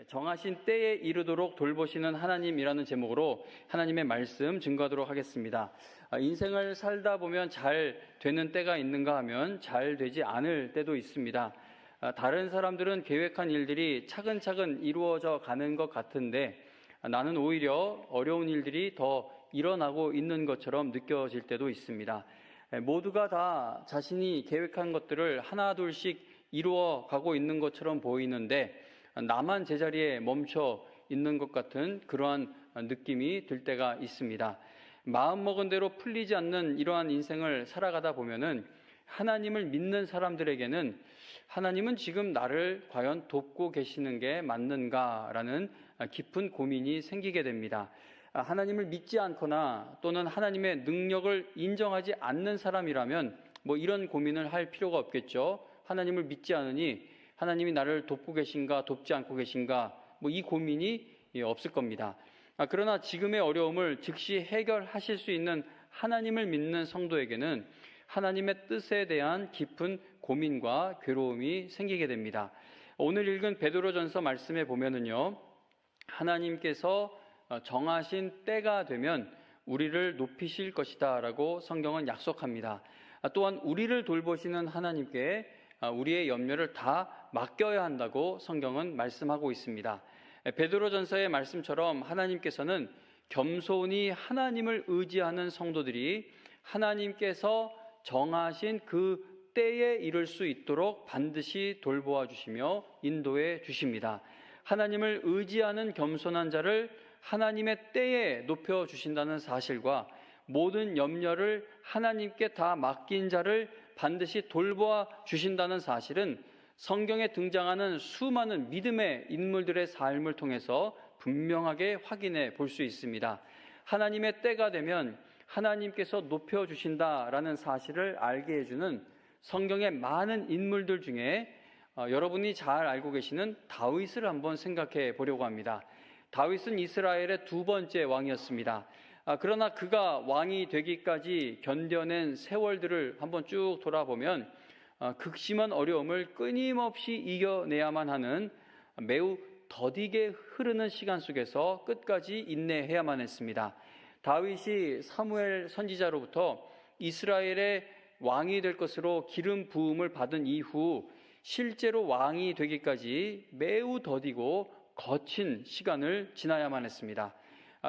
정하신 때에 이르도록 돌보시는 하나님이라는 제목으로 하나님의 말씀 증거하도록 하겠습니다. 인생을 살다 보면 잘 되는 때가 있는가 하면 잘 되지 않을 때도 있습니다. 다른 사람들은 계획한 일들이 차근차근 이루어져 가는 것 같은데 나는 오히려 어려운 일들이 더 일어나고 있는 것처럼 느껴질 때도 있습니다. 모두가 다 자신이 계획한 것들을 하나둘씩 이루어 가고 있는 것처럼 보이는데 나만 제자리에 멈춰 있는 것 같은 그러한 느낌이 들 때가 있습니다. 마음먹은 대로 풀리지 않는 이러한 인생을 살아가다 보면은 하나님을 믿는 사람들에게는 하나님은 지금 나를 과연 돕고 계시는 게 맞는가라는 깊은 고민이 생기게 됩니다. 하나님을 믿지 않거나 또는 하나님의 능력을 인정하지 않는 사람이라면 이런 고민을 할 필요가 없겠죠. 하나님을 믿지 않으니 하나님이 나를 돕고 계신가 돕지 않고 계신가 이 고민이 없을 겁니다. 그러나 지금의 어려움을 즉시 해결하실 수 있는 하나님을 믿는 성도에게는 하나님의 뜻에 대한 깊은 고민과 괴로움이 생기게 됩니다. 오늘 읽은 베드로전서 말씀에 보면은요, 하나님께서 정하신 때가 되면 우리를 높이실 것이다 라고 성경은 약속합니다. 또한 우리를 돌보시는 하나님께 우리의 염려를 다 맡겨야 한다고 성경은 말씀하고 있습니다. 베드로전서의 말씀처럼 하나님께서는 겸손히 하나님을 의지하는 성도들이 하나님께서 정하신 그 때에 이를 수 있도록 반드시 돌보아 주시며 인도해 주십니다. 하나님을 의지하는 겸손한 자를 하나님의 때에 높여 주신다는 사실과 모든 염려를 하나님께 다 맡긴 자를 반드시 돌보아 주신다는 사실은 성경에 등장하는 수많은 믿음의 인물들의 삶을 통해서 분명하게 확인해 볼 수 있습니다. 하나님의 때가 되면 하나님께서 높여주신다라는 사실을 알게 해주는 성경의 많은 인물들 중에 여러분이 잘 알고 계시는 다윗을 한번 생각해 보려고 합니다. 다윗은 이스라엘의 두 번째 왕이었습니다. 그러나 그가 왕이 되기까지 견뎌낸 세월들을 한번 쭉 돌아보면 극심한 어려움을 끊임없이 이겨내야만 하는 매우 더디게 흐르는 시간 속에서 끝까지 인내해야만 했습니다. 다윗이 사무엘 선지자로부터 이스라엘의 왕이 될 것으로 기름 부음을 받은 이후 실제로 왕이 되기까지 매우 더디고 거친 시간을 지나야만 했습니다.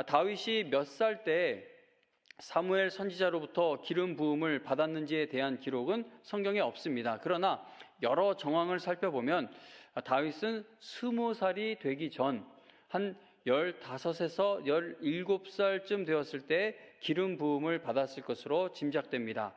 다윗이 몇 살 때 사무엘 선지자로부터 기름 부음을 받았는지에 대한 기록은 성경에 없습니다. 그러나 여러 정황을 살펴보면 다윗은 20살이 되기 전 한 15에서 17살쯤 되었을 때 기름 부음을 받았을 것으로 짐작됩니다.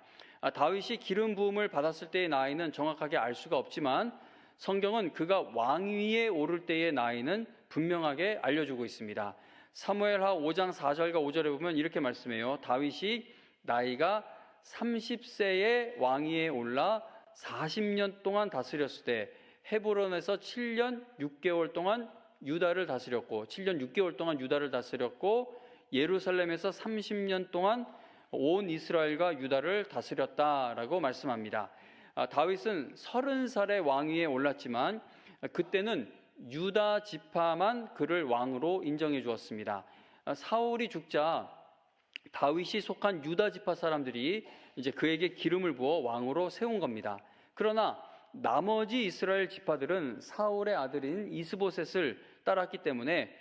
다윗이 기름 부음을 받았을 때의 나이는 정확하게 알 수가 없지만 성경은 그가 왕위에 오를 때의 나이는 분명하게 알려주고 있습니다. 사무엘하 5장 4절과 5절에 보면 이렇게 말씀해요. 다윗이 나이가 30세에 왕위에 올라 40년 동안 다스렸을 때 헤브론에서 7년 6개월 동안 유다를 다스렸고 예루살렘에서 30년 동안 온 이스라엘과 유다를 다스렸다라고 말씀합니다. 다윗은 30살에 왕위에 올랐지만 그때는 유다 지파만 그를 왕으로 인정해 주었습니다. 사울이 죽자 다윗이 속한 유다 지파 사람들이 이제 그에게 기름을 부어 왕으로 세운 겁니다. 그러나 나머지 이스라엘 지파들은 사울의 아들인 이스보셋을 따랐기 때문에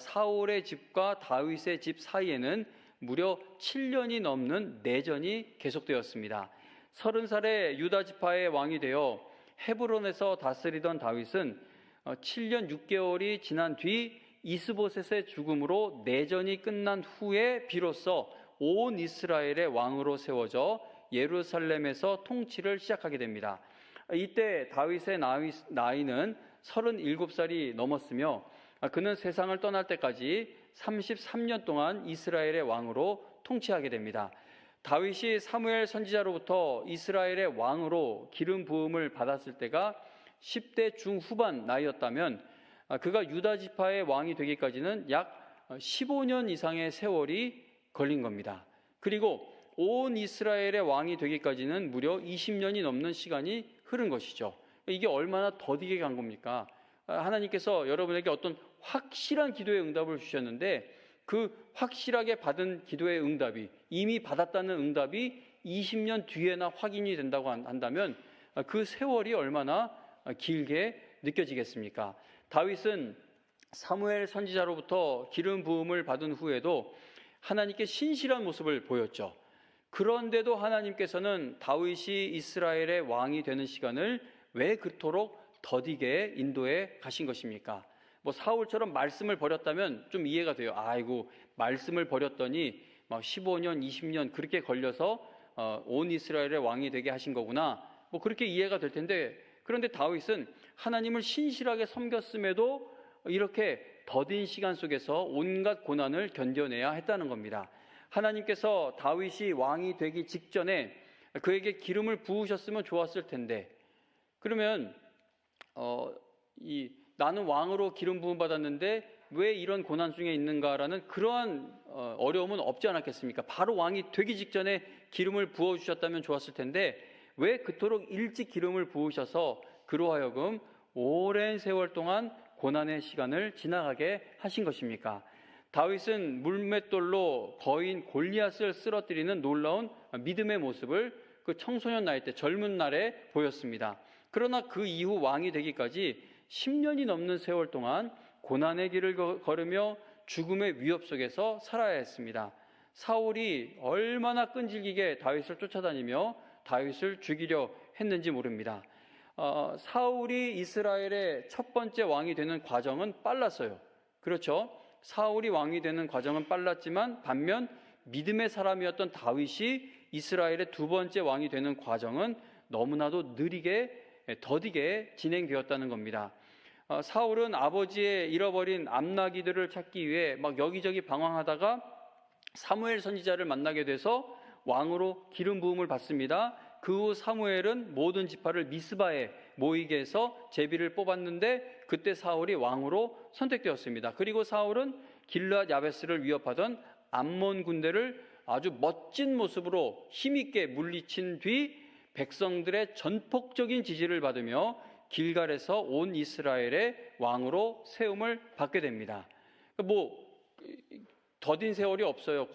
사울의 집과 다윗의 집 사이에는 무려 7년이 넘는 내전이 계속되었습니다. 30살에 유다 지파의 왕이 되어 헤브론에서 다스리던 다윗은 7년 6개월이 지난 뒤 이스보셋의 죽음으로 내전이 끝난 후에 비로소 온 이스라엘의 왕으로 세워져 예루살렘에서 통치를 시작하게 됩니다. 이때 다윗의 나이는 37살이 넘었으며 그는 세상을 떠날 때까지 33년 동안 이스라엘의 왕으로 통치하게 됩니다. 다윗이 사무엘 선지자로부터 이스라엘의 왕으로 기름 부음을 받았을 때가 10대 중후반 나이였다면 그가 유다 지파의 왕이 되기까지는 약 15년 이상의 세월이 걸린 겁니다. 그리고 온 이스라엘의 왕이 되기까지는 무려 20년이 넘는 시간이 흐른 것이죠. 이게 얼마나 더디게 간 겁니까? 하나님께서 여러분에게 어떤 확실한 기도의 응답을 주셨는데 그 확실하게 받은 기도의 응답이, 이미 받았다는 응답이 20년 뒤에나 확인이 된다고 한다면 그 세월이 얼마나 길게 느껴지겠습니까? 다윗은 사무엘 선지자로부터 기름 부음을 받은 후에도 하나님께 신실한 모습을 보였죠. 그런데도 하나님께서는 다윗이 이스라엘의 왕이 되는 시간을 왜 그토록 더디게 인도해 가신 것입니까? 사울처럼 말씀을 버렸다면 좀 이해가 돼요. 아이고, 말씀을 버렸더니 막 15년, 20년 그렇게 걸려서 온 이스라엘의 왕이 되게 하신 거구나. 그렇게 이해가 될 텐데, 그런데 다윗은 하나님을 신실하게 섬겼음에도 이렇게 더딘 시간 속에서 온갖 고난을 견뎌내야 했다는 겁니다. 하나님께서 다윗이 왕이 되기 직전에 그에게 기름을 부으셨으면 좋았을 텐데, 그러면 나는 왕으로 기름 부음 받았는데 왜 이런 고난 중에 있는가라는 그러한 어려움은 없지 않았겠습니까? 바로 왕이 되기 직전에 기름을 부어주셨다면 좋았을 텐데 왜 그토록 일찍 기름을 부으셔서 그로 하여금 오랜 세월 동안 고난의 시간을 지나가게 하신 것입니까? 다윗은 물맷돌로 거인 골리앗을 쓰러뜨리는 놀라운 믿음의 모습을 그 청소년 나이 때 젊은 날에 보였습니다. 그러나 그 이후 왕이 되기까지 10년이 넘는 세월 동안 고난의 길을 걸으며 죽음의 위협 속에서 살아야 했습니다. 사울이 얼마나 끈질기게 다윗을 쫓아다니며 다윗을 죽이려 했는지 모릅니다. 사울이 이스라엘의 첫 번째 왕이 되는 과정은 빨랐어요. 그렇죠? 사울이 왕이 되는 과정은 빨랐지만 반면 믿음의 사람이었던 다윗이 이스라엘의 두 번째 왕이 되는 과정은 너무나도 느리게 더디게 진행되었다는 겁니다. 사울은 아버지의 잃어버린 암나기들을 찾기 위해 막 여기저기 방황하다가 사무엘 선지자를 만나게 돼서 왕으로 기름 부음을 받습니다. 그 후 사무엘은 모든 지파를 미스바에 모이게 해서 제비를 뽑았는데 그때 사울이 왕으로 선택되었습니다. 그리고 사울은 길르앗 야베스를 위협하던 암몬 군대를 아주 멋진 모습으로 힘있게 물리친 뒤 백성들의 전폭적인 지지를 받으며 길갈에서 온 이스라엘의 왕으로 세움을 받게 됩니다. 더딘 세월이 없어요.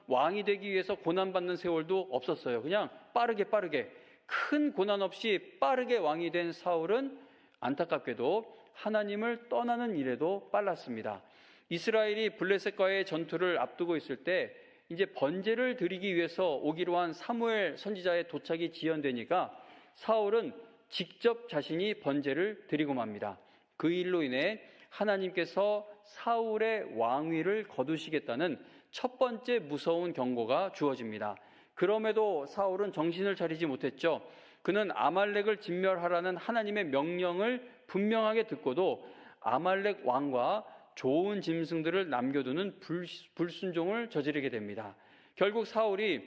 왕이 되기 위해서 고난받는 세월도 없었어요. 그냥 빠르게 큰 고난 없이 빠르게 왕이 된 사울은 안타깝게도 하나님을 떠나는 일에도 빨랐습니다. 이스라엘이 블레셋과의 전투를 앞두고 있을 때 이제 번제를 드리기 위해서 오기로 한 사무엘 선지자의 도착이 지연되니까 사울은 직접 자신이 번제를 드리고 맙니다. 그 일로 인해 하나님께서 사울의 왕위를 거두시겠다는 첫 번째 무서운 경고가 주어집니다. 그럼에도 사울은 정신을 차리지 못했죠. 그는 아말렉을 진멸하라는 하나님의 명령을 분명하게 듣고도 아말렉 왕과 좋은 짐승들을 남겨두는 불순종을 저지르게 됩니다. 결국 사울이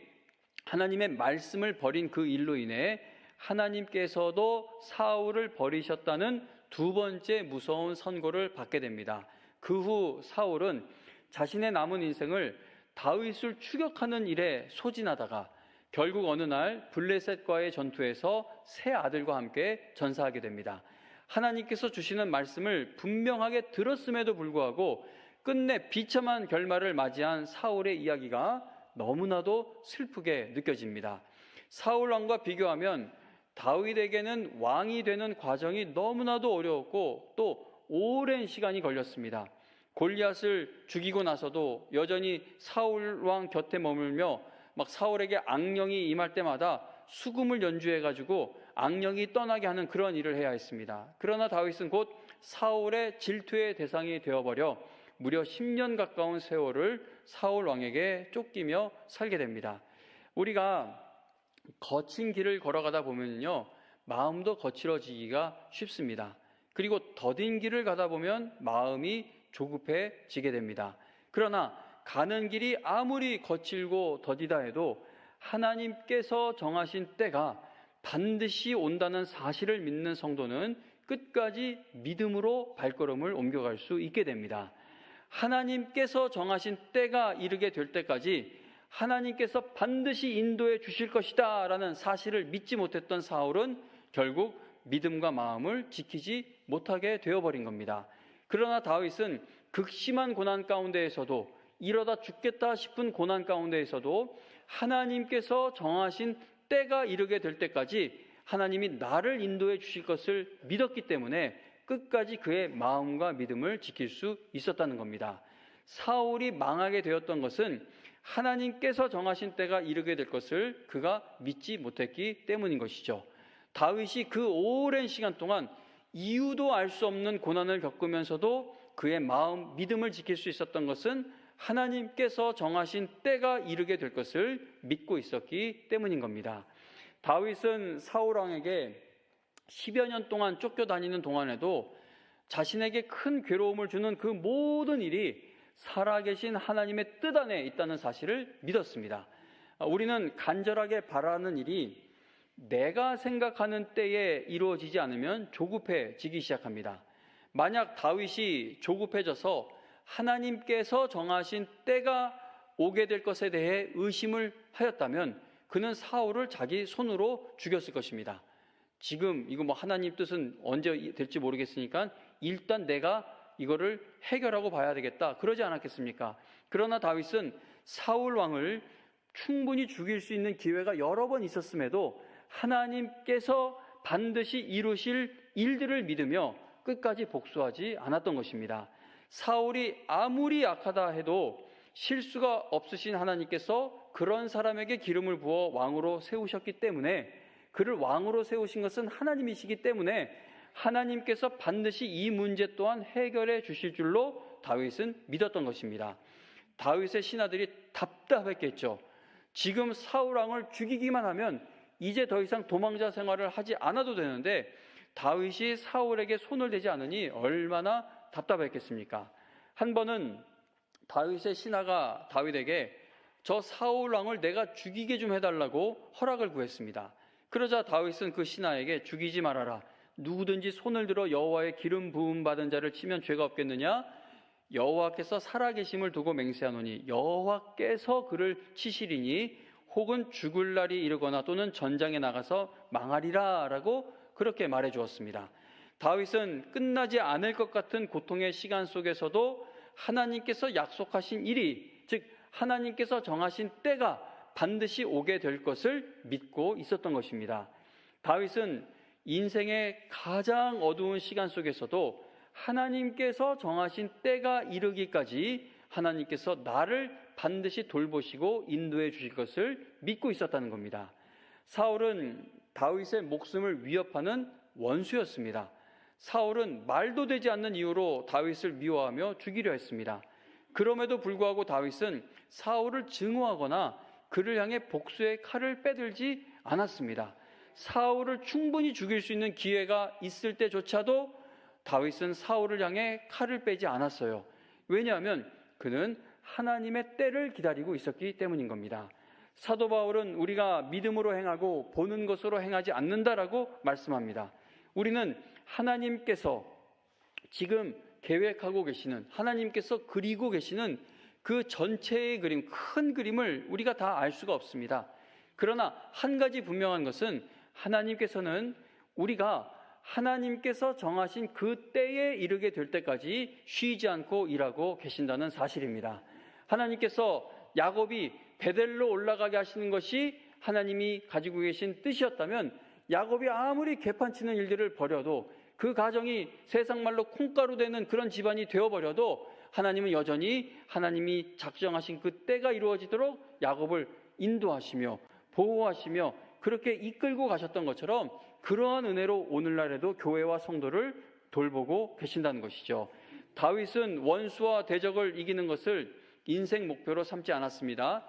하나님의 말씀을 버린 그 일로 인해 하나님께서도 사울을 버리셨다는 두 번째 무서운 선고를 받게 됩니다. 그 후 사울은 자신의 남은 인생을 다윗을 추격하는 일에 소진하다가 결국 어느 날 블레셋과의 전투에서 세 아들과 함께 전사하게 됩니다. 하나님께서 주시는 말씀을 분명하게 들었음에도 불구하고 끝내 비참한 결말을 맞이한 사울의 이야기가 너무나도 슬프게 느껴집니다. 사울 왕과 비교하면 다윗에게는 왕이 되는 과정이 너무나도 어려웠고 또 오랜 시간이 걸렸습니다. 골리앗을 죽이고 나서도 여전히 사울 왕 곁에 머물며 막 사울에게 악령이 임할 때마다 수금을 연주해가지고 악령이 떠나게 하는 그런 일을 해야 했습니다. 그러나 다윗은 곧 사울의 질투의 대상이 되어버려 무려 10년 가까운 세월을 사울 왕에게 쫓기며 살게 됩니다. 우리가 거친 길을 걸어가다 보면요, 마음도 거칠어지기가 쉽습니다. 그리고 더딘 길을 가다 보면 마음이 조급해지게 됩니다. 그러나 가는 길이 아무리 거칠고 더디다 해도 하나님께서 정하신 때가 반드시 온다는 사실을 믿는 성도는 끝까지 믿음으로 발걸음을 옮겨갈 수 있게 됩니다. 하나님께서 정하신 때가 이르게 될 때까지 하나님께서 반드시 인도해 주실 것이다 라는 사실을 믿지 못했던 사울은 결국 믿음과 마음을 지키지 못하게 되어버린 겁니다. 그러나 다윗은 극심한 고난 가운데에서도, 이러다 죽겠다 싶은 고난 가운데에서도 하나님께서 정하신 때가 이르게 될 때까지 하나님이 나를 인도해 주실 것을 믿었기 때문에 끝까지 그의 마음과 믿음을 지킬 수 있었다는 겁니다. 사울이 망하게 되었던 것은 하나님께서 정하신 때가 이르게 될 것을 그가 믿지 못했기 때문인 것이죠. 다윗이 그 오랜 시간 동안 이유도 알 수 없는 고난을 겪으면서도 그의 마음, 믿음을 지킬 수 있었던 것은 하나님께서 정하신 때가 이르게 될 것을 믿고 있었기 때문인 겁니다. 다윗은 사울왕에게 10여 년 동안 쫓겨다니는 동안에도 자신에게 큰 괴로움을 주는 그 모든 일이 살아계신 하나님의 뜻 안에 있다는 사실을 믿었습니다. 우리는 간절하게 바라는 일이 내가 생각하는 때에 이루어지지 않으면 조급해지기 시작합니다. 만약 다윗이 조급해져서 하나님께서 정하신 때가 오게 될 것에 대해 의심을 하였다면 그는 사울을 자기 손으로 죽였을 것입니다. 지금 이거 하나님 뜻은 언제 될지 모르겠으니까 일단 내가 이거를 해결하고 봐야 되겠다, 그러지 않았겠습니까? 그러나 다윗은 사울 왕을 충분히 죽일 수 있는 기회가 여러 번 있었음에도 하나님께서 반드시 이루실 일들을 믿으며 끝까지 복수하지 않았던 것입니다. 사울이 아무리 약하다 해도 실수가 없으신 하나님께서 그런 사람에게 기름을 부어 왕으로 세우셨기 때문에, 그를 왕으로 세우신 것은 하나님이시기 때문에 하나님께서 반드시 이 문제 또한 해결해 주실 줄로 다윗은 믿었던 것입니다. 다윗의 신하들이 답답했겠죠. 지금 사울 왕을 죽이기만 하면 이제 더 이상 도망자 생활을 하지 않아도 되는데 다윗이 사울에게 손을 대지 않으니 얼마나 답답했겠습니까? 한 번은 다윗의 신하가 다윗에게 저 사울 왕을 내가 죽이게 좀 해달라고 허락을 구했습니다. 그러자 다윗은 그 신하에게 죽이지 말아라. 누구든지 손을 들어 여호와의 기름 부음 받은 자를 치면 죄가 없겠느냐? 여호와께서 살아계심을 두고 맹세하노니 여호와께서 그를 치시리니 혹은 죽을 날이 이르거나 또는 전장에 나가서 망하리라 라고 그렇게 말해 주었습니다. 다윗은 끝나지 않을 것 같은 고통의 시간 속에서도 하나님께서 약속하신 일이, 즉 하나님께서 정하신 때가 반드시 오게 될 것을 믿고 있었던 것입니다. 다윗은 인생의 가장 어두운 시간 속에서도 하나님께서 정하신 때가 이르기까지 하나님께서 나를 반드시 돌보시고 인도해 주실 것을 믿고 있었다는 겁니다. 사울은 다윗의 목숨을 위협하는 원수였습니다. 사울은 말도 되지 않는 이유로 다윗을 미워하며 죽이려 했습니다. 그럼에도 불구하고 다윗은 사울을 증오하거나 그를 향해 복수의 칼을 빼들지 않았습니다. 사울을 충분히 죽일 수 있는 기회가 있을 때조차도 다윗은 사울을 향해 칼을 빼지 않았어요. 왜냐하면 그는 하나님의 때를 기다리고 있었기 때문인 겁니다. 사도 바울은 우리가 믿음으로 행하고 보는 것으로 행하지 않는다라고 말씀합니다. 우리는 하나님께서 지금 계획하고 계시는, 하나님께서 그리고 계시는 그 전체의 그림, 큰 그림을 우리가 다 알 수가 없습니다. 그러나 한 가지 분명한 것은 하나님께서는 우리가 하나님께서 정하신 그 때에 이르게 될 때까지 쉬지 않고 일하고 계신다는 사실입니다. 하나님께서 야곱이 베델로 올라가게 하시는 것이 하나님이 가지고 계신 뜻이었다면 야곱이 아무리 개판치는 일들을 벌여도, 그 가정이 세상 말로 콩가루 되는 그런 집안이 되어버려도 하나님은 여전히 하나님이 작정하신 그 때가 이루어지도록 야곱을 인도하시며 보호하시며 그렇게 이끌고 가셨던 것처럼 그러한 은혜로 오늘날에도 교회와 성도를 돌보고 계신다는 것이죠. 다윗은 원수와 대적을 이기는 것을 인생 목표로 삼지 않았습니다.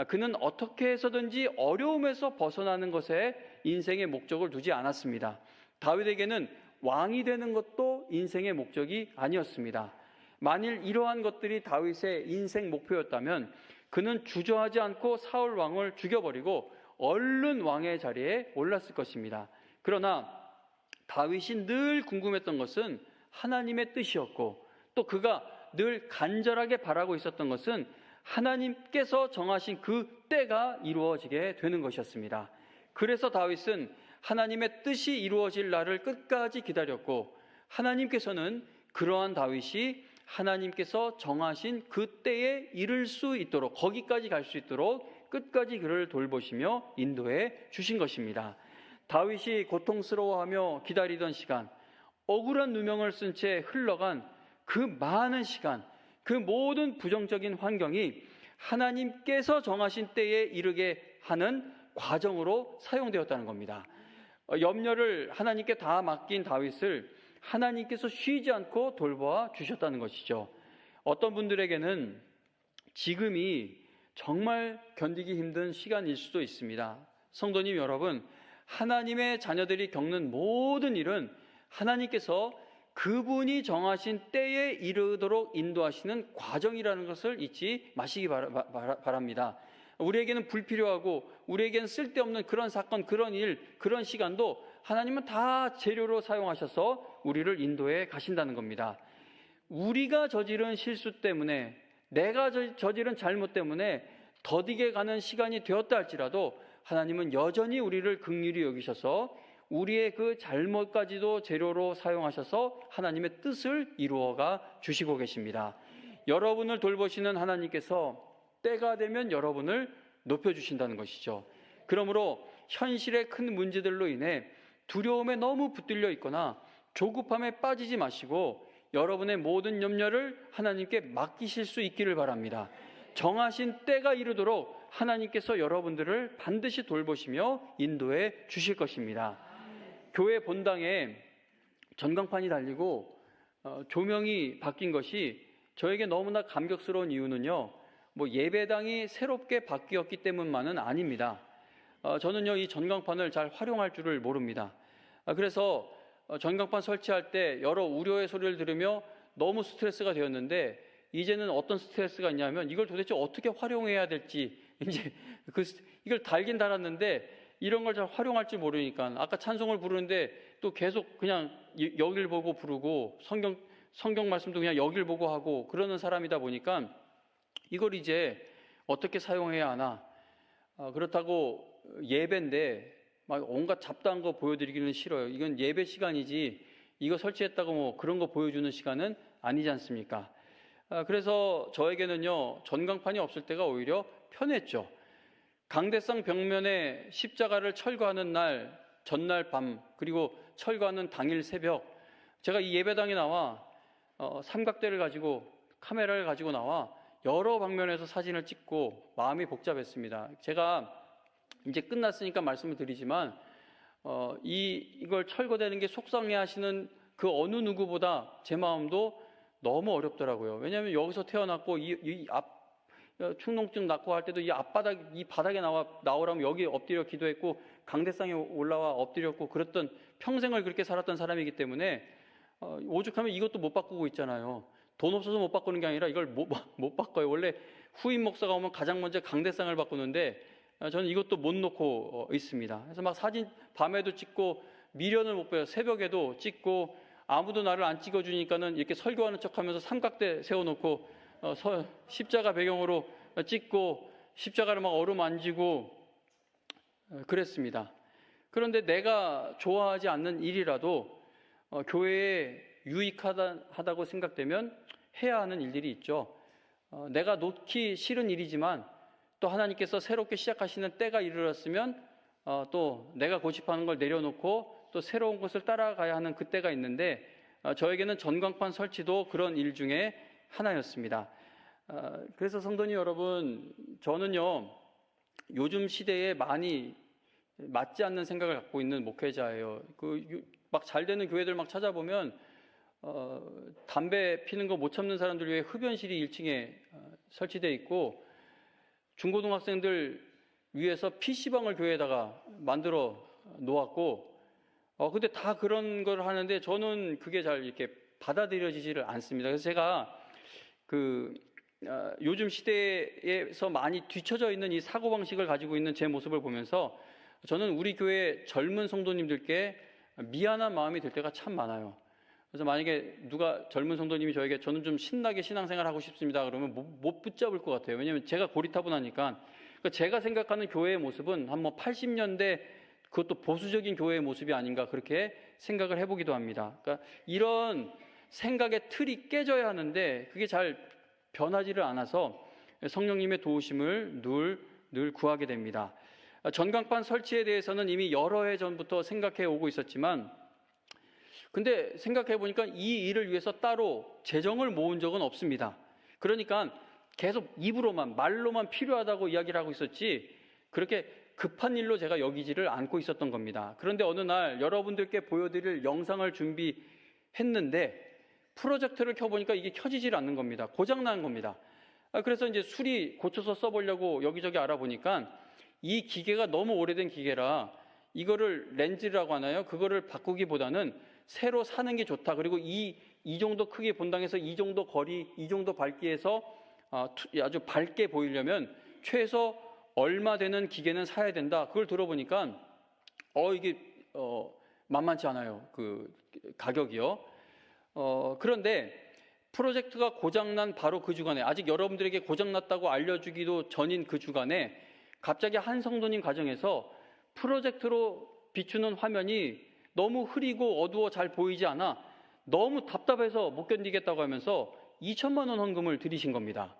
그는 어떻게 해서든지 어려움에서 벗어나는 것에 인생의 목적을 두지 않았습니다. 다윗에게는 왕이 되는 것도 인생의 목적이 아니었습니다. 만일 이러한 것들이 다윗의 인생 목표였다면 그는 주저하지 않고 사울 왕을 죽여버리고 얼른 왕의 자리에 올랐을 것입니다. 그러나 다윗이 늘 궁금했던 것은 하나님의 뜻이었고, 또 그가 늘 간절하게 바라고 있었던 것은 하나님께서 정하신 그 때가 이루어지게 되는 것이었습니다. 그래서 다윗은 하나님의 뜻이 이루어질 날을 끝까지 기다렸고, 하나님께서는 그러한 다윗이 하나님께서 정하신 그 때에 이를 수 있도록, 거기까지 갈 수 있도록 끝까지 그를 돌보시며 인도해 주신 것입니다. 다윗이 고통스러워하며 기다리던 시간, 억울한 누명을 쓴 채 흘러간 그 많은 시간, 그 모든 부정적인 환경이 하나님께서 정하신 때에 이르게 하는 과정으로 사용되었다는 겁니다. 염려를 하나님께 다 맡긴 다윗을 하나님께서 쉬지 않고 돌보아 주셨다는 것이죠. 어떤 분들에게는 지금이 정말 견디기 힘든 시간일 수도 있습니다. 성도님 여러분, 하나님의 자녀들이 겪는 모든 일은 하나님께서 그분이 정하신 때에 이르도록 인도하시는 과정이라는 것을 잊지 마시기 바랍니다. 우리에게는 불필요하고 우리에게는 쓸데없는 그런 사건, 그런 일, 그런 시간도 하나님은 다 재료로 사용하셔서 우리를 인도해 가신다는 겁니다. 우리가 저지른 실수 때문에, 내가 저지른 잘못 때문에 더디게 가는 시간이 되었다 할지라도 하나님은 여전히 우리를 긍휼히 여기셔서 우리의 그 잘못까지도 재료로 사용하셔서 하나님의 뜻을 이루어가 주시고 계십니다. 여러분을 돌보시는 하나님께서 때가 되면 여러분을 높여주신다는 것이죠. 그러므로 현실의 큰 문제들로 인해 두려움에 너무 붙들려 있거나 조급함에 빠지지 마시고 여러분의 모든 염려를 하나님께 맡기실 수 있기를 바랍니다. 정하신 때가 이르도록 하나님께서 여러분들을 반드시 돌보시며 인도해 주실 것입니다. 교회 본당에 전광판이 달리고 조명이 바뀐 것이 저에게 너무나 감격스러운 이유는요, 예배당이 새롭게 바뀌었기 때문만은 아닙니다. 저는요, 이 전광판을 잘 활용할 줄을 모릅니다. 그래서 전광판 설치할 때 여러 우려의 소리를 들으며 너무 스트레스가 되었는데, 이제는 어떤 스트레스가 있냐면 이걸 도대체 어떻게 활용해야 될지, 이제 이걸 달긴 달았는데 이런 걸 잘 활용할 줄 모르니까, 아까 찬송을 부르는데 또 계속 그냥 여길 보고 부르고 성경 말씀도 그냥 여길 보고 하고 그러는 사람이다 보니까 이걸 이제 어떻게 사용해야 하나. 그렇다고 예배인데 막 온갖 잡다한 거 보여드리기는 싫어요. 이건 예배 시간이지 이거 설치했다고 그런 거 보여주는 시간은 아니지 않습니까? 그래서 저에게는요, 전광판이 없을 때가 오히려 편했죠. 강대상 벽면에 십자가를 철거하는 날, 전날 밤, 그리고 철거하는 당일 새벽, 제가 이 예배당에 나와 삼각대를 가지고, 카메라를 가지고 나와 여러 방면에서 사진을 찍고 마음이 복잡했습니다. 제가 이제 끝났으니까 말씀을 드리지만 이걸 철거되는 게 속상해하시는 그 어느 누구보다 제 마음도 너무 어렵더라고요. 왜냐하면 여기서 태어났고 축농증 낳고 할 때도 이 바닥에 나오라면 여기 엎드려 기도했고, 강대상에 올라와 엎드렸고, 그랬던, 평생을 그렇게 살았던 사람이기 때문에 오죽하면 이것도 못 바꾸고 있잖아요. 돈 없어서 못 바꾸는 게 아니라 이걸 못 바꿔요. 원래 후임 목사가 오면 가장 먼저 강대상을 바꾸는데 저는 이것도 못 놓고 있습니다. 그래서 막 사진 밤에도 찍고 미련을 못 빼요. 새벽에도 찍고, 아무도 나를 안 찍어주니까는 이렇게 설교하는 척하면서 삼각대 세워놓고 십자가 배경으로 찍고 십자가를 막 어루만지고 그랬습니다. 그런데 내가 좋아하지 않는 일이라도 교회에 유익하다고 생각되면 해야 하는 일들이 있죠. 내가 놓기 싫은 일이지만 또 하나님께서 새롭게 시작하시는 때가 이르렀으면 또 내가 고집하는 걸 내려놓고 또 새로운 것을 따라가야 하는 그때가 있는데, 저에게는 전광판 설치도 그런 일 중에 하나였습니다. 그래서 성도님 여러분, 저는요, 요즘 시대에 많이 맞지 않는 생각을 갖고 있는 목회자예요. 막 잘 되는 교회들 막 찾아보면 담배 피는 거 못 참는 사람들 위해 흡연실이 1층에 설치되어 있고, 중고등학생들 위해서 PC방을 교회에다가 만들어 놓았고, 근데 다 그런 걸 하는데 저는 그게 잘 이렇게 받아들여지지를 않습니다. 그래서 제가 요즘 시대에서 많이 뒤처져 있는 이 사고방식을 가지고 있는 제 모습을 보면서 저는 우리 교회 젊은 성도님들께 미안한 마음이 들 때가 참 많아요. 그래서 만약에 누가 젊은 성도님이 저는 좀 신나게 신앙생활 하고 싶습니다 그러면 못 붙잡을 것 같아요. 왜냐하면 제가 고리타분하니까. 그러니까 제가 생각하는 교회의 모습은 한 80년대 그것도 보수적인 교회의 모습이 아닌가 그렇게 생각을 해보기도 합니다. 그러니까 이런 생각의 틀이 깨져야 하는데 그게 잘 변하지를 않아서 성령님의 도우심을 늘 구하게 됩니다. 전광판 설치에 대해서는 이미 여러 해 전부터 생각해 오고 있었지만 근데 생각해 보니까 이 일을 위해서 따로 재정을 모은 적은 없습니다. 그러니까 계속 입으로만 말로만 필요하다고 이야기를 하고 있었지 그렇게 급한 일로 제가 여기지를 않고 있었던 겁니다. 그런데 어느 날 여러분들께 보여드릴 영상을 준비했는데 프로젝터를 켜보니까 이게 켜지질 않는 겁니다. 고장난 겁니다. 그래서 이제 수리 고쳐서 써보려고 여기저기 알아보니까 이 기계가 너무 오래된 기계라 이거를 렌즈라고 하나요? 그거를 바꾸기보다는 새로 사는 게 좋다. 그리고 이 정도 크기 본당에서 이 정도 거리, 이 정도 밝기에서 아주 밝게 보이려면 최소 얼마 되는 기계는 사야 된다. 그걸 들어보니까 이게 만만치 않아요. 그 가격이요. 그런데 프로젝트가 고장난 바로 그 주간에 아직 여러분들에게 고장났다고 알려주기도 전인 그 주간에 갑자기 한 성도님 가정에서 프로젝트로 비추는 화면이 너무 흐리고 어두워 잘 보이지 않아 너무 답답해서 못 견디겠다고 하면서 2천만 원 헌금을 드리신 겁니다.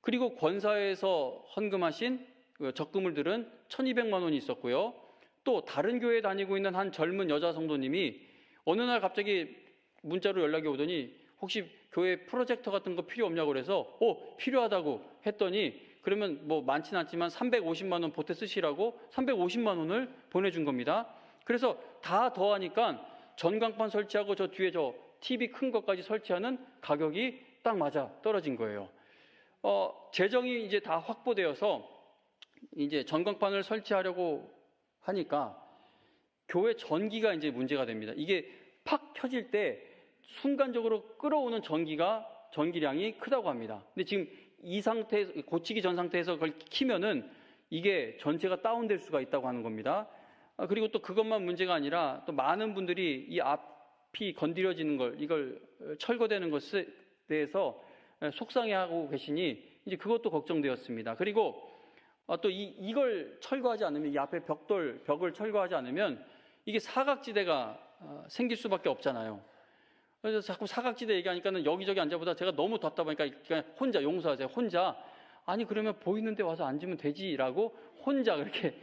그리고 권사회에서 헌금하신 적금을 들은 1,200만 원이 있었고요. 또 다른 교회에 다니고 있는 한 젊은 여자 성도님이 어느 날 갑자기 문자로 연락이 오더니 혹시 교회 프로젝터 같은 거 필요 없냐고 그래서 필요하다고 했더니 그러면 뭐 많지는 않지만 350만 원 보태 쓰시라고 350만 원을 보내준 겁니다. 그래서 다 더하니까 전광판 설치하고 저 뒤에 저 TV 큰 것까지 설치하는 가격이 딱 맞아 떨어진 거예요. 재정이 이제 다 확보되어서 이제 전광판을 설치하려고 하니까 교회 전기가 이제 문제가 됩니다. 이게 팍 켜질 때 순간적으로 끌어오는 전기량이 크다고 합니다. 근데 지금 이 상태에서 고치기 전 상태에서 그걸 키면은 이게 전체가 다운될 수가 있다고 하는 겁니다. 그리고 또 그것만 문제가 아니라 또 많은 분들이 이 앞이 건드려지는 이걸 철거되는 것에 대해서 속상해하고 계시니 이제 그것도 걱정되었습니다. 그리고 또 이걸 철거하지 않으면 이 앞에 벽을 철거하지 않으면 이게 사각지대가 생길 수밖에 없잖아요. 그래서 자꾸 사각지대 얘기하니까는 여기저기 앉아보다 제가 너무 답답하니까 그냥 혼자 용서하세요. 혼자 아니 그러면 보이는 데 와서 앉으면 되지라고 혼자 그렇게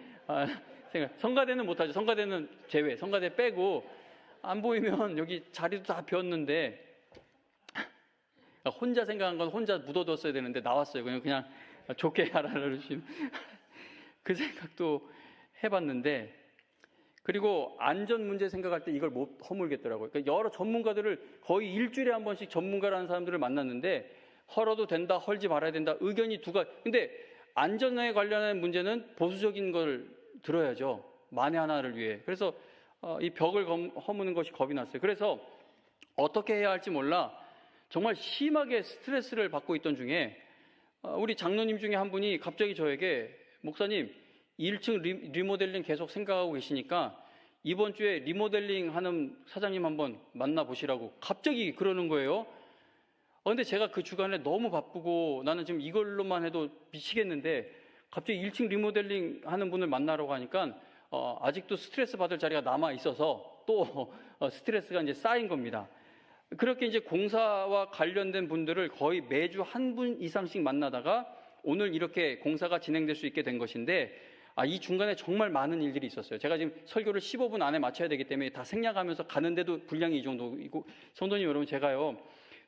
생각. 성가대는 못하죠. 성가대는 제외. 성가대 빼고 안 보이면 여기 자리도 다 비었는데 혼자 생각한 건 혼자 묻어뒀어야 되는데 나왔어요. 그냥 좋게 알아라 그 생각도 해봤는데 그리고 안전 문제 생각할 때 이걸 못 허물겠더라고요. 그러니까 여러 전문가들을 거의 일주일에 한 번씩 전문가라는 사람들을 만났는데 헐어도 된다, 헐지 말아야 된다, 의견이 두 가지. 근데 안전에 관련한 문제는 보수적인 걸 들어야죠. 만에 하나를 위해. 그래서 이 벽을 허무는 것이 겁이 났어요. 그래서 어떻게 해야 할지 몰라 정말 심하게 스트레스를 받고 있던 중에 우리 장로님 중에 한 분이 갑자기 저에게 목사님 1층 리모델링 계속 생각하고 계시니까 이번 주에 리모델링 하는 사장님 한번 만나보시라고 갑자기 그러는 거예요. 근데 제가 그 주간에 너무 바쁘고 나는 지금 이걸로만 해도 미치겠는데 갑자기 1층 리모델링 하는 분을 만나라고 하니까 아직도 스트레스 받을 자리가 남아 있어서 또 스트레스가 이제 쌓인 겁니다. 그렇게 이제 공사와 관련된 분들을 거의 매주 한 분 이상씩 만나다가 오늘 이렇게 공사가 진행될 수 있게 된 것인데 이 중간에 정말 많은 일들이 있었어요. 제가 지금 설교를 15분 안에 마쳐야 되기 때문에 다 생략하면서 가는데도 분량이 이 정도이고 성도님 여러분 제가요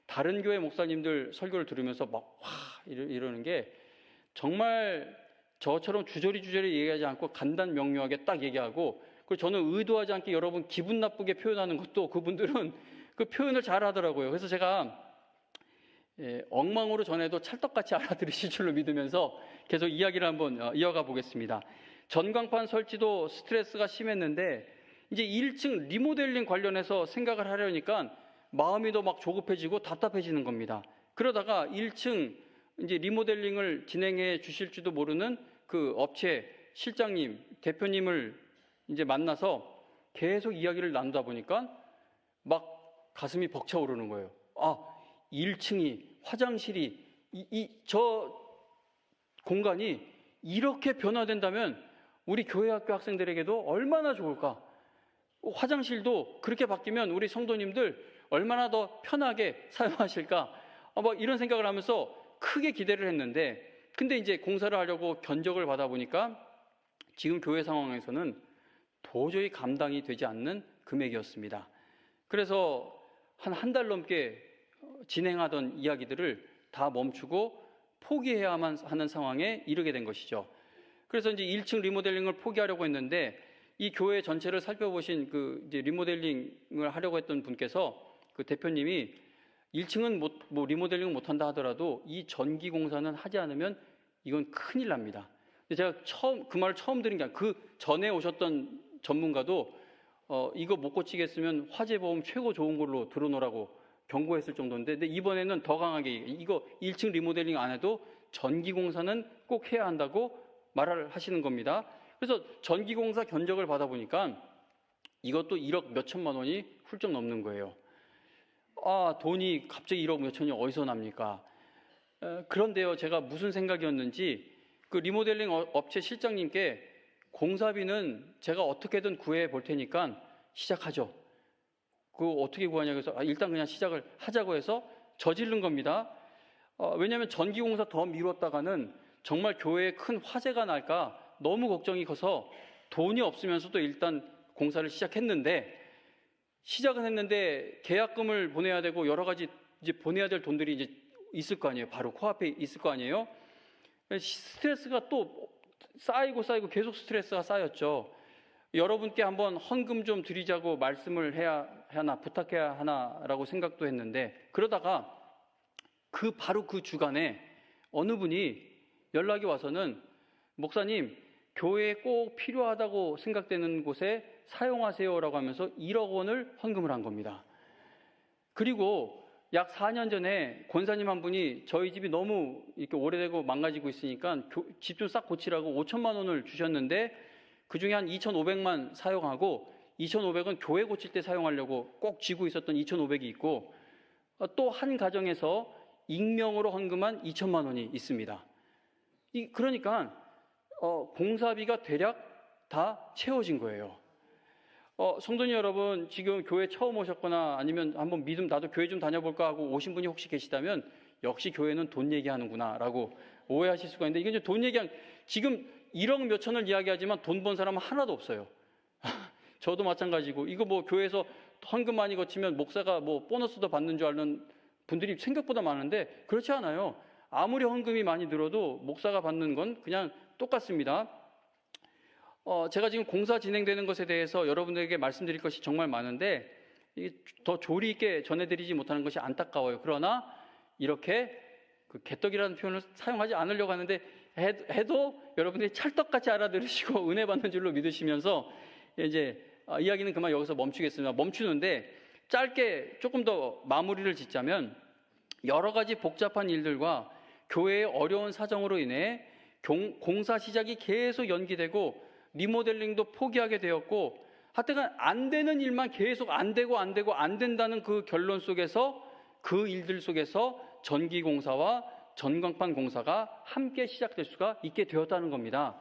다른 교회 목사님들 설교를 들으면서 막 이러는 게 정말 저처럼 주저리 얘기하지 않고 간단 명료하게 딱 얘기하고 그리고 저는 의도하지 않게 여러분 기분 나쁘게 표현하는 것도 그분들은 그 표현을 잘 하더라고요. 그래서 제가 엉망으로 전해도 찰떡같이 알아들으실 줄로 믿으면서 계속 이야기를 한번 이어가 보겠습니다. 전광판 설치도 스트레스가 심했는데 이제 1층 리모델링 관련해서 생각을 하려니까 마음이 더 막 조급해지고 답답해지는 겁니다. 그러다가 1층 이제 리모델링을 진행해 주실지도 모르는 그 업체 실장님, 대표님을 이제 만나서 계속 이야기를 나누다 보니까 막 가슴이 벅차오르는 거예요. 1층이 화장실이 저 공간이 이렇게 변화된다면 우리 교회 학교 학생들에게도 얼마나 좋을까? 화장실도 그렇게 바뀌면 우리 성도님들 얼마나 더 편하게 사용하실까? 뭐 이런 생각을 하면서 크게 기대를 했는데, 근데 이제 공사를 하려고 견적을 받아보니까 지금 교회 상황에서는 도저히 감당이 되지 않는 금액이었습니다. 그래서 한 달 넘게 진행하던 이야기들을 다 멈추고 포기해야만 하는 상황에 이르게 된 것이죠. 그래서 이제 1층 리모델링을 포기하려고 했는데, 이 교회 전체를 살펴보신 이제 리모델링을 하려고 했던 분께서, 그 대표님이 1층은 뭐 리모델링 못한다 하더라도 이 전기 공사는 하지 않으면 이건 큰일 납니다. 근데 제가 그 말을 처음 들은 게 아니라 그 전에 오셨던 전문가도 이거 못 고치겠으면 화재보험 최고 좋은 걸로 들어놓으라고 경고했을 정도인데, 근데 이번에는 더 강하게 이거 1층 리모델링 안 해도 전기 공사는 꼭 해야 한다고 말을 하시는 겁니다. 그래서 전기공사 견적을 받아보니까 이것도 1억 몇천만 원이 훌쩍 넘는 거예요. 돈이 갑자기 1억 몇천이 어디서 납니까? 그런데요, 제가 무슨 생각이었는지 그 리모델링 업체 실장님께 공사비는 제가 어떻게든 구해 볼 테니까 시작하죠. 그거 어떻게 구하냐고 해서 일단 그냥 시작을 하자고 해서 저지른 겁니다. 왜냐하면 전기공사 더 미뤘다가는 정말 교회에 큰 화재가 날까 너무 걱정이 커서 돈이 없으면서도 일단 공사를 시작은 했는데 계약금을 보내야 되고 여러 가지 이제 보내야 될 돈들이 이제 있을 거 아니에요. 바로 코앞에 있을 거 아니에요. 스트레스가 또 쌓이고 계속 스트레스가 쌓였죠. 여러분께 한번 헌금 좀 드리자고 말씀을 해야 하나, 부탁해야 하나라고 생각도 했는데, 그러다가 바로 그 주간에 어느 분이 연락이 와서는 목사님, 교회에 꼭 필요하다고 생각되는 곳에 사용하세요라고 하면서 1억 원을 헌금을 한 겁니다. 그리고 약 4년 전에 권사님 한 분이 저희 집이 너무 이렇게 오래되고 망가지고 있으니까 집 좀 싹 고치라고 5천만 원을 주셨는데, 그 중에 한 2,500만 사용하고 2,500은 교회 고칠 때 사용하려고 꼭 쥐고 있었던 2,500이 있고, 또 한 가정에서 익명으로 헌금한 2천만 원이 있습니다. 그러니까 공사비가 대략 다 채워진 거예요. 성도님 여러분, 지금 교회 처음 오셨거나 아니면 한번 나도 교회 좀 다녀볼까 하고 오신 분이 혹시 계시다면, 역시 교회는 돈 얘기하는구나 라고 오해하실 수가 있는데, 이건 돈 지금 1억 몇천을 이야기하지만 돈 번 사람은 하나도 없어요. 저도 마찬가지고, 이거 뭐 교회에서 헌금 많이 거치면 목사가 뭐 보너스도 받는 줄 아는 분들이 생각보다 많은데, 그렇지 않아요. 아무리 헌금이 많이 들어도 목사가 받는 건 그냥 똑같습니다. 제가 지금 공사 진행되는 것에 대해서 여러분들에게 말씀드릴 것이 정말 많은데 더 조리 있게 전해드리지 못하는 것이 안타까워요. 그러나 이렇게 그 개떡이라는 표현을 사용하지 않으려고 하는데 해도 여러분들이 찰떡같이 알아들으시고 은혜 받는 줄로 믿으시면서 이제 이야기는 그만 여기서 멈추겠습니다. 멈추는데 짧게 조금 더 마무리를 짓자면, 여러 가지 복잡한 일들과 교회의 어려운 사정으로 인해 공사 시작이 계속 연기되고 리모델링도 포기하게 되었고, 하여튼 안 되는 일만 계속 안 된다는 그 결론 속에서, 그 일들 속에서 전기공사와 전광판 공사가 함께 시작될 수가 있게 되었다는 겁니다.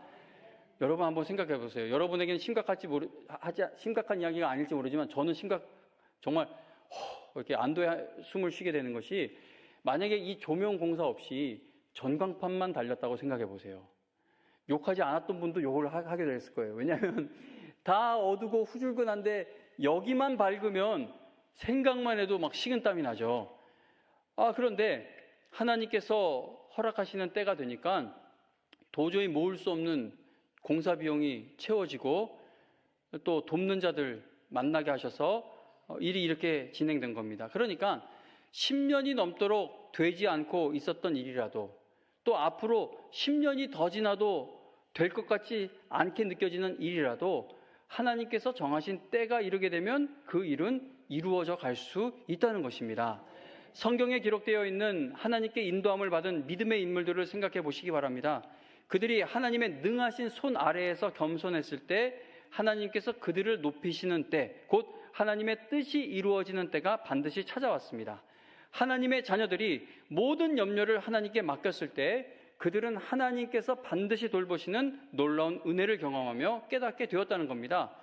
여러분 한번 생각해 보세요. 여러분에게는 심각한 이야기가 아닐지 모르지만 저는 정말 이렇게 안도의 숨을 쉬게 되는 것이, 만약에 이 조명 공사 없이 전광판만 달렸다고 생각해 보세요. 욕하지 않았던 분도 욕을 하게 됐을 거예요. 왜냐하면 다 어두고 후줄근한데 여기만 밝으면 생각만 해도 막 식은땀이 나죠. 그런데 하나님께서 허락하시는 때가 되니까 도저히 모을 수 없는 공사 비용이 채워지고 또 돕는 자들 만나게 하셔서 일이 이렇게 진행된 겁니다. 그러니까 10년이 넘도록 되지 않고 있었던 일이라도, 또 앞으로 10년이 더 지나도 될 것 같지 않게 느껴지는 일이라도 하나님께서 정하신 때가 이르게 되면 그 일은 이루어져 갈 수 있다는 것입니다. 성경에 기록되어 있는 하나님께 인도함을 받은 믿음의 인물들을 생각해 보시기 바랍니다. 그들이 하나님의 능하신 손 아래에서 겸손했을 때 하나님께서 그들을 높이시는 때, 곧 하나님의 뜻이 이루어지는 때가 반드시 찾아왔습니다. 하나님의 자녀들이 모든 염려를 하나님께 맡겼을 때 그들은 하나님께서 반드시 돌보시는 놀라운 은혜를 경험하며 깨닫게 되었다는 겁니다.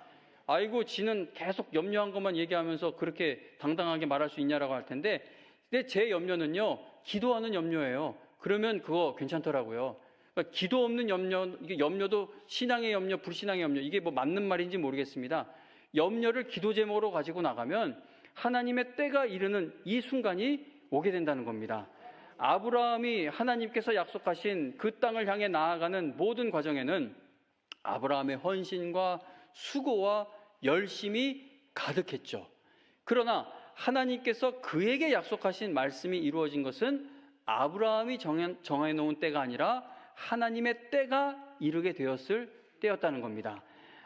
아이고, 지는 계속 염려한 것만 얘기하면서 그렇게 당당하게 말할 수 있냐라고 할 텐데, 근데 제 염려는요, 기도하는 염려예요. 그러면 그거 괜찮더라고요. 그러니까 기도 없는 염려, 이게 염려도 신앙의 염려, 불신앙의 염려, 이게 뭐 맞는 말인지 모르겠습니다. 염려를 기도 제목으로 가지고 나가면 하나님의 때가 이르는 이 순간이 오게 된다는 겁니다. 아브라함이 하나님께서 약속하신 그 땅을 향해 나아가는 모든 과정에는 아브라함의 헌신과 수고와 열심이 가득했죠. 그러나 하나님께서 그에게 약속하신 말씀이 이루어진 것은 아브라함이 정해놓은 때가 아니라 하나님의 때가 이르게 되었을 때였다는 겁니다.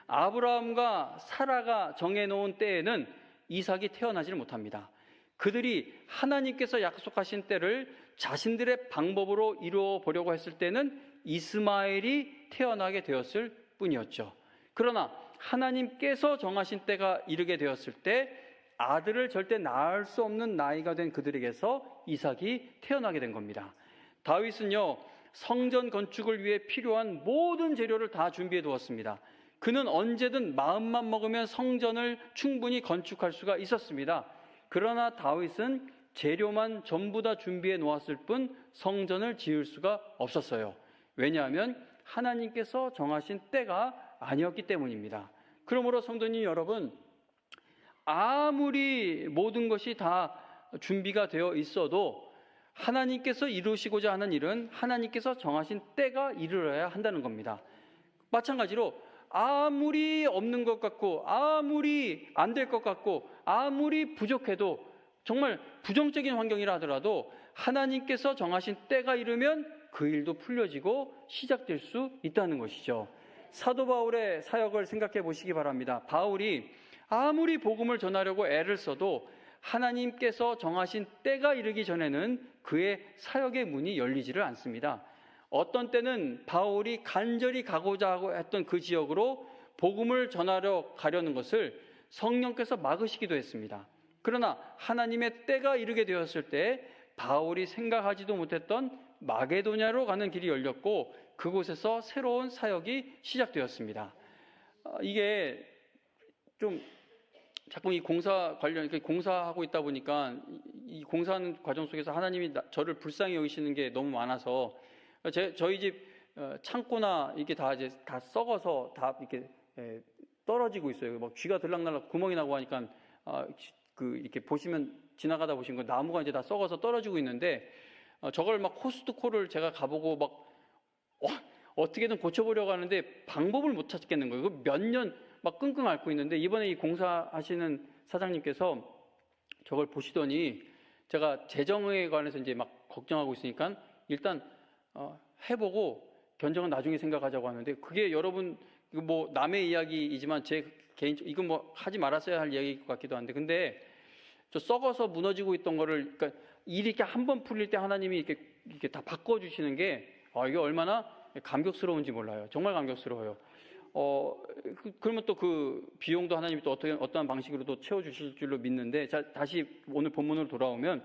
아브라함과 사라가 정해놓은 때에는 이삭이 태어나지를 못합니다. 그들이 하나님께서 약속하신 때를 자신들의 방법으로 이루어 보려고 했을 때는 이스마엘이 태어나게 되었을 뿐이었죠. 그러나 하나님께서 정하신 때가 이르게 되었을 때 아들을 절대 낳을 수 없는 나이가 된 그들에게서 이삭이 태어나게 된 겁니다. 다윗은요, 성전 건축을 위해 필요한 모든 재료를 다 준비해 두었습니다. 그는 언제든 마음만 먹으면 성전을 충분히 건축할 수가 있었습니다. 그러나 다윗은 재료만 전부 다 준비해 놓았을 뿐 성전을 지을 수가 없었어요. 왜냐하면 하나님께서 정하신 때가 아니었기 때문입니다. 그러므로 성도님 여러분, 아무리 모든 것이 다 준비가 되어 있어도 하나님께서 이루시고자 하는 일은 하나님께서 정하신 때가 이르러야 한다는 겁니다. 마찬가지로 아무리 없는 것 같고 아무리 안 될 것 같고 아무리 부족해도 정말 부정적인 환경이라 하더라도 하나님께서 정하신 때가 이르면 그 일도 풀려지고 시작될 수 있다는 것이죠. 사도 바울의 사역을 생각해 보시기 바랍니다. 바울이 아무리 복음을 전하려고 애를 써도 하나님께서 정하신 때가 이르기 전에는 그의 사역의 문이 열리지를 않습니다. 어떤 때는 바울이 간절히 가고자 했던 그 지역으로 복음을 전하려 가려는 것을 성령께서 막으시기도 했습니다. 그러나 하나님의 때가 이르게 되었을 때 바울이 생각하지도 못했던 마게도냐로 가는 길이 열렸고 그곳에서 새로운 사역이 시작되었습니다. 이게 좀 자꾸 이 공사 관련, 공사하고 있다 보니까 이 공사하는 과정 속에서 하나님이 저를 불쌍히 여기시는 게 너무 많아서 저희 집 창고나 이게 다 이제 다 썩어서 다 이렇게 떨어지고 있어요. 막 쥐가 들락날락 구멍이 나고 하니까 이렇게 보시면 지나가다 보신 거 나무가 이제 다 썩어서 떨어지고 있는데 저걸 막 코스트코를 제가 가보고 막 어떻게든 고쳐보려고 하는데 방법을 못 찾겠는 거예요. 몇 년 막 끙끙 앓고 있는데 이번에 이 공사하시는 사장님께서 저걸 보시더니 제가 재정에 관해서 이제 막 걱정하고 있으니까 일단 해보고 견적은 나중에 생각하자고 하는데 그게 여러분 뭐 남의 이야기이지만 제 개인적 이건 뭐 하지 말았어야 할 이야기일 것 같기도 한데 근데 저 썩어서 무너지고 있던 거를 그러니까 일이 이렇게 한번 풀릴 때 하나님이 이렇게 다 바꿔주시는 게 이게 얼마나 감격스러운지 몰라요. 정말 감격스러워요. 그러면 또 그 비용도 하나님이 또 어떠한 방식으로도 채워주실 줄로 믿는데 자, 다시 오늘 본문으로 돌아오면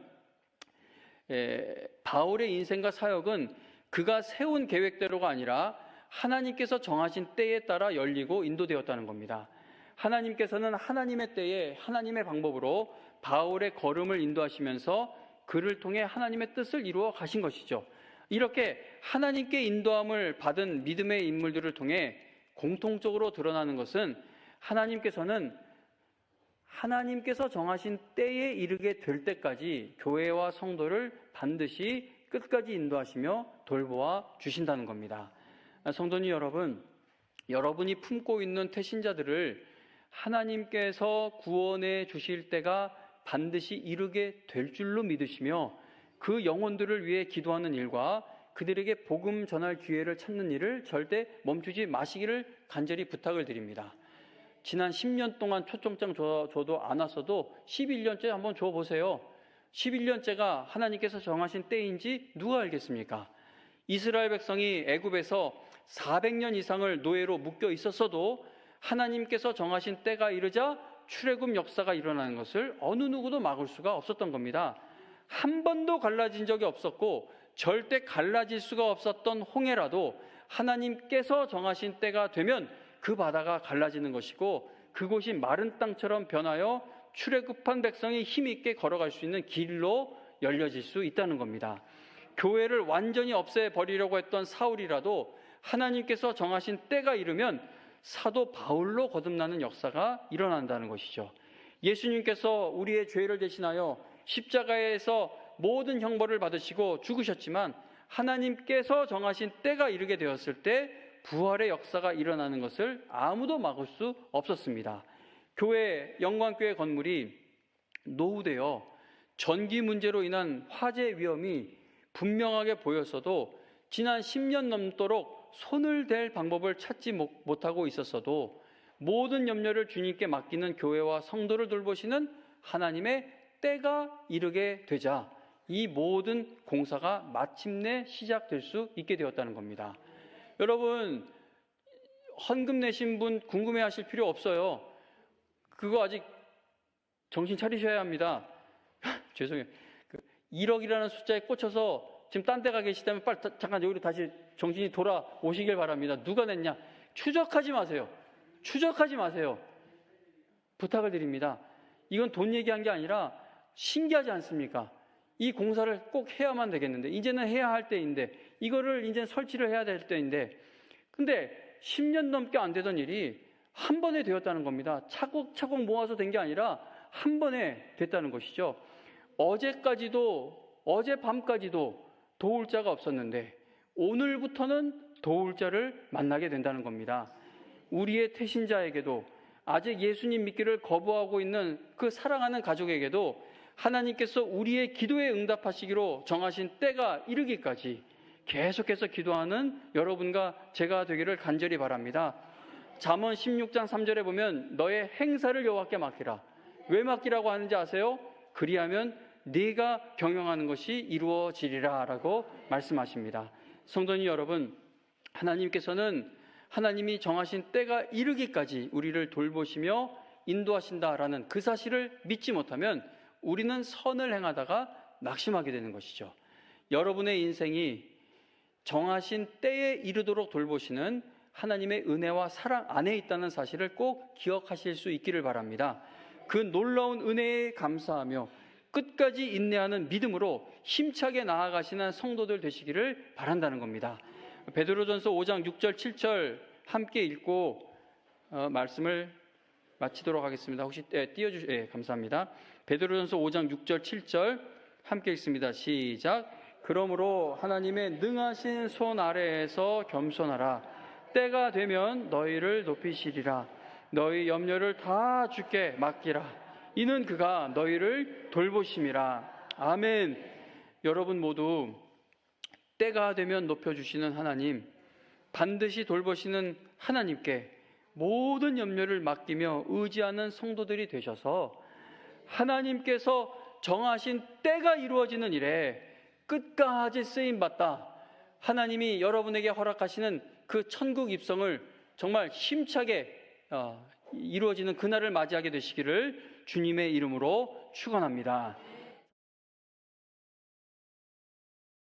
바울의 인생과 사역은 그가 세운 계획대로가 아니라 하나님께서 정하신 때에 따라 열리고 인도되었다는 겁니다. 하나님께서는 하나님의 때에 하나님의 방법으로 바울의 걸음을 인도하시면서 그를 통해 하나님의 뜻을 이루어 가신 것이죠. 이렇게 하나님께 인도함을 받은 믿음의 인물들을 통해 공통적으로 드러나는 것은 하나님께서 정하신 때에 이르게 될 때까지 교회와 성도를 반드시 끝까지 인도하시며 돌보아 주신다는 겁니다. 성도님 여러분, 여러분이 품고 있는 태신자들을 하나님께서 구원해 주실 때가 반드시 이르게 될 줄로 믿으시며 그 영혼들을 위해 기도하는 일과 그들에게 복음 전할 기회를 찾는 일을 절대 멈추지 마시기를 간절히 부탁을 드립니다. 지난 10년 동안 초청장 줘도 안 왔어도 11년째 한번 줘보세요. 11년째가 하나님께서 정하신 때인지 누가 알겠습니까? 이스라엘 백성이 애굽에서 400년 이상을 노예로 묶여 있었어도 하나님께서 정하신 때가 이르자 출애굽 역사가 일어나는 것을 어느 누구도 막을 수가 없었던 겁니다. 한 번도 갈라진 적이 없었고 절대 갈라질 수가 없었던 홍해라도 하나님께서 정하신 때가 되면 그 바다가 갈라지는 것이고 그곳이 마른 땅처럼 변하여 출애굽한 백성이 힘있게 걸어갈 수 있는 길로 열려질 수 있다는 겁니다. 교회를 완전히 없애버리려고 했던 사울이라도 하나님께서 정하신 때가 이르면 사도 바울로 거듭나는 역사가 일어난다는 것이죠. 예수님께서 우리의 죄를 대신하여 십자가에서 모든 형벌을 받으시고 죽으셨지만 하나님께서 정하신 때가 이르게 되었을 때 부활의 역사가 일어나는 것을 아무도 막을 수 없었습니다. 영광교회 건물이 노후되어 전기 문제로 인한 화재 위험이 분명하게 보였어도 지난 10년 넘도록 손을 댈 방법을 찾지 못하고 있었어도 모든 염려를 주님께 맡기는 교회와 성도를 돌보시는 하나님의 때가 이르게 되자 이 모든 공사가 마침내 시작될 수 있게 되었다는 겁니다. 여러분, 헌금 내신 분 궁금해하실 필요 없어요. 그거 아직 정신 차리셔야 합니다. 죄송해요. 1억이라는 숫자에 꽂혀서 지금 딴 데 가 계시다면 빨리 잠깐 여기로 다시 정신이 돌아오시길 바랍니다. 누가 냈냐? 추적하지 마세요. 추적하지 마세요. 부탁을 드립니다. 이건 돈 얘기한 게 아니라 신기하지 않습니까? 이 공사를 꼭 해야만 되겠는데 이제는 해야 할 때인데 이거를 이제 설치를 해야 될 때인데 근데 10년 넘게 안 되던 일이 한 번에 되었다는 겁니다. 차곡차곡 모아서 된 게 아니라 한 번에 됐다는 것이죠. 어젯밤까지도 도울 자가 없었는데 오늘부터는 도울 자를 만나게 된다는 겁니다. 우리의 태신자에게도 아직 예수님 믿기를 거부하고 있는 그 사랑하는 가족에게도 하나님께서 우리의 기도에 응답하시기로 정하신 때가 이르기까지 계속해서 기도하는 여러분과 제가 되기를 간절히 바랍니다. 잠언 16장 3절에 보면 너의 행사를 여호와께 맡기라. 왜 맡기라고 하는지 아세요? 그리하면 네가 경영하는 것이 이루어지리라 라고 말씀하십니다. 성도님 여러분, 하나님께서는 하나님이 정하신 때가 이르기까지 우리를 돌보시며 인도하신다라는 그 사실을 믿지 못하면 우리는 선을 행하다가 낙심하게 되는 것이죠. 여러분의 인생이 정하신 때에 이르도록 돌보시는 하나님의 은혜와 사랑 안에 있다는 사실을 꼭 기억하실 수 있기를 바랍니다. 그 놀라운 은혜에 감사하며 끝까지 인내하는 믿음으로 힘차게 나아가시는 성도들 되시기를 바란다는 겁니다. 베드로전서 5장 6절 7절 함께 읽고 말씀을 마치도록 하겠습니다. 혹시 감사합니다. 베드로전서 5장 6절 7절 함께 읽습니다. 시작. 그러므로 하나님의 능하신 손 아래에서 겸손하라. 때가 되면 너희를 높이시리라. 너희 염려를 다 주께 맡기라. 이는 그가 너희를 돌보심이라. 아멘. 여러분 모두 때가 되면 높여주시는 하나님, 반드시 돌보시는 하나님께 모든 염려를 맡기며 의지하는 성도들이 되셔서 하나님께서 정하신 때가 이루어지는 일에 끝까지 쓰임받다 하나님이 여러분에게 허락하시는 그 천국 입성을 정말 힘차게 이루어지는 그날을 맞이하게 되시기를 주님의 이름으로 축원합니다.